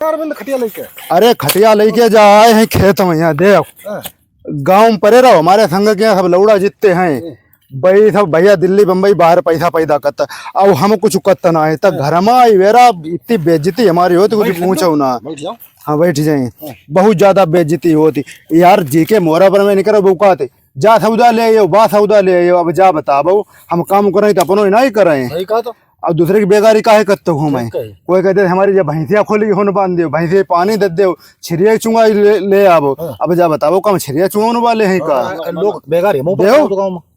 खटिया लेके अरे खटिया लेके जा आए हैं खेत में, यहाँ देख गांव में परे रहो, हमारे संग के सब लौड़ा जितते हैं भाई, सब भैया दिल्ली बम्बई बाहर पैसा पैदा करता, अब हम कुछ करता ना है तब घर में आई वेरा इतनी बेइज्जती हमारी होती, कुछ पूछो ना। हाँ बैठ जाए, बहुत ज्यादा बेइज्जती होती यार। जी के मोहरा पर में निकल बुकाते जा सौदा ले आयो, बा सौदा ले आयो, अब जा बता बो हम काम करें तो अपनों ही नहीं करें, अब दूसरे की बेगारी काहे करते हो। मैं कोई कहते हमारी जब भैंसिया खोली होने बांध दो, भैंसिया पानी दे दो, छिरिया चुंगा ले आवो, अब जा बताओ कम छिरिया चुंगाने वाले हैं का लोग बेगारी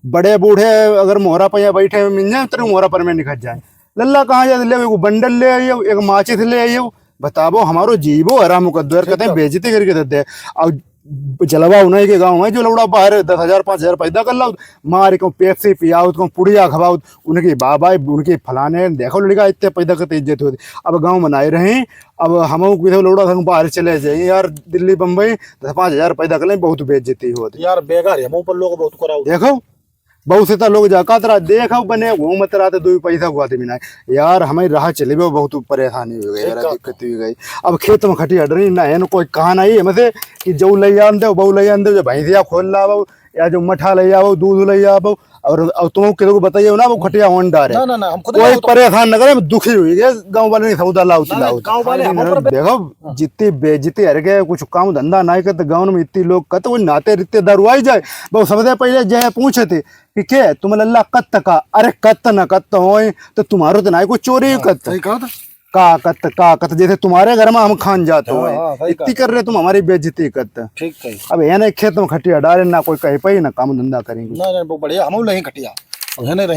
बड़े बूढ़े अगर मोहरा पर बैठे मिल जाए तेरे मोहरा पर में निकल जाए, लल्ला कहाँ जाते ले, एक बंडल ले आइयो, एक माचिस ले आइयो, बताओ हमारो जीवो हराम मुकद्दर कहते हैं बेइज्जती करके देते हैं। और जलवा उन्हीं के गाँव है जो लौड़ा बाहर 10,000 5,000 पैदा कर लो, मार को पेप्सी पियाओ, को पुड़िया खवाओ, उनकी बाबा उनके फलाने देखो लड़का इतने पैदा करते इज्जत होती। अब गाँव बनाए रहे, अब हम लौड़ा संग बाहर चले जाए यार दिल्ली बम्बई 10-5,000 पैदा कर लें, बहुत बेइज्जती होती यार। बेगारी हम ऊपर लोग बहुत कराओ, देखो बहुत से लोग जाका तरा देखा बने घूमत रहा, दो पैसा हुआते बिना यार हमें राह चले बहुत परेशानी हो गई, दिक्कत हो गई। अब खेत में खटी हट रही ना है, कोई कहा नहीं हमसे कि जो ले आन दो बहु ले आन दो, जो भैंसिया खोल लाओ या जो मठा ले आओ, दूध ले आओ, और तुम किसी को बताइए ना वो खटिया होन डारे, कोई परेशान न करे, दुखी हुई गए गाँव वाले नहीं सौदा लाओ देखो जितनी बेइज्जती हर गए, कुछ काम धंधा नहीं करते गाँव में, इतनी लोग कहते वो नाते रिश्तेदार आई जाए बहुत समझे पहले जय पूछे थे कि क्या तुम लल्ला कत्त का, अरे कत्त न कत्त हो तो तुम्हारो तो ना कोई चोरी कत्त का कत्त जैसे तुम्हारे घर में हम खान जाते हो, इतनी कर रहे तुम हमारी बेइज्जती करते। ठीक है, अब है ना खेत में खटिया डाले ना कोई कहे पाई ना काम धंधा करेंगे, ना बढ़िया हम नहीं खटिया अब है नहीं।